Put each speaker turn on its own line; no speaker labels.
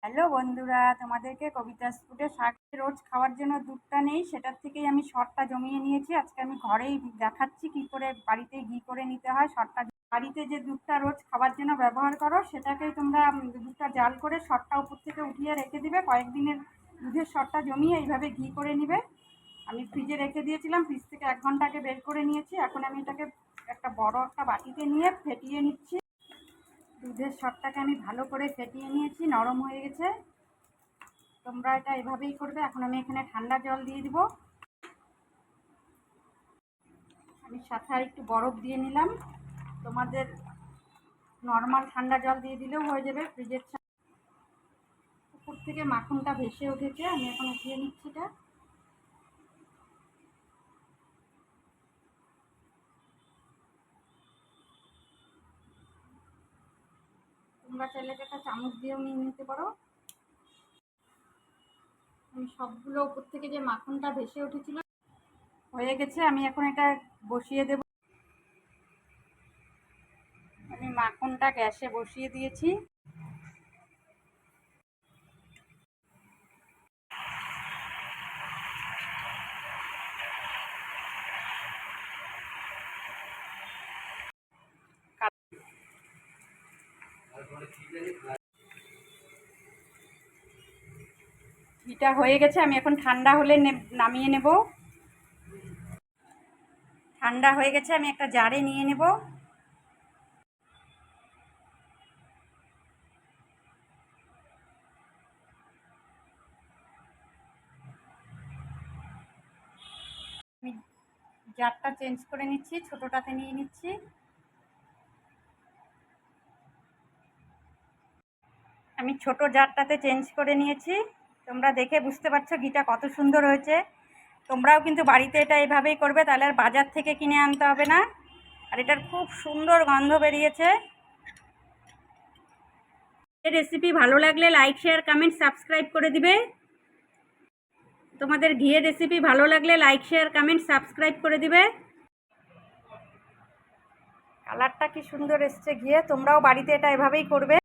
Hello বন্ধুরা, তোমাদেরকে কবিতা স্পুটে শাক রোজ খাওয়ার জন্য দুধটা নেই, সেটার থেকেই আমি শর্টটা জমিয়ে নিয়েছি। আজকে আমি ঘরেই দেখাচ্ছি কি করে বাড়িতে ঘি করে নিতে হয় শর্টটা। বাড়িতে যে দুধটা রোজ খাওয়ার জন্য ব্যবহার করো সেটাকেই তোমরা দুধটা জাল করে শর্টটা উপর থেকে উঠিয়ে রেখে দিবে। কয়েকদিনের দুধের শর্টটা জমিয়ে এইভাবে ঘি করে নিবে। আমি ফ্রিজে রেখে দিয়েছিলাম, ফ্রিজ থেকে 1 ঘন্টা আগে বের করে নিয়েছি। এখন আমি এটাকে একটা বড় একটা বাটিতে নিয়ে ফেটিয়ে নিচ্ছি। দুধের শর্টটাকে আমি ভালো করে ফেটিয়ে নিয়েছি, নরম হয়ে গেছে। তোমরা এটা এভাবেই করবে। এখন আমি এখানে ঠান্ডা জল দিয়ে দিব। আমি সাথে আর একটু বরফ দিয়ে নিলাম। তোমাদের নর্মাল ঠান্ডা জল দিয়ে দিলেও হয়ে যাবে। ফ্রিজের উপর থেকে মাখনটা ভেসে উঠেছে, আমি এখন উঠিয়ে নিচ্ছি এটা। তোমরা চাইলে একটা চামচ দিয়েও নিয়ে নিতে পারো। আমি সবগুলো উপর থেকে যে মাখনটা ভেসে উঠেছিল হয়ে গেছে। আমি এখন এটা বসিয়ে দেব। আমি মাখনটা গ্যাসে বসিয়ে দিয়েছি। ঘিটা হয়ে গেছে, আমি এখন ঠান্ডা হলে নামিয়ে নেব। ঠান্ডা হয়ে গেছে, আমি একটা জারে নিয়ে নেব। আমি জারটা চেঞ্জ করে নিচ্ছি, ছোটোটাতে নিয়ে নিচ্ছি। আমি ছোট জারটাতে চেঞ্জ করে নিয়েছি। তোমরা দেখে বুঝতে পারছো ঘিটা কত সুন্দর হয়েছে। তোমরাও কিন্তু বাড়িতে এটা এভাবেই করবে, তাহলে আর বাজার থেকে কিনে আনতে হবে না। আর এটার খুব সুন্দর গন্ধ বেরিয়েছে। এই রেসিপি ভালো লাগলে লাইক, শেয়ার, কমেন্ট, সাবস্ক্রাইব করে দিবে। তোমাদের ঘিয়ের রেসিপি ভালো লাগলে লাইক, শেয়ার, কমেন্ট, সাবস্ক্রাইব করে দিবে। কালারটা কি সুন্দর এসছে ঘিয়ে। তোমরাও বাড়িতে এটা এভাবেই করবে।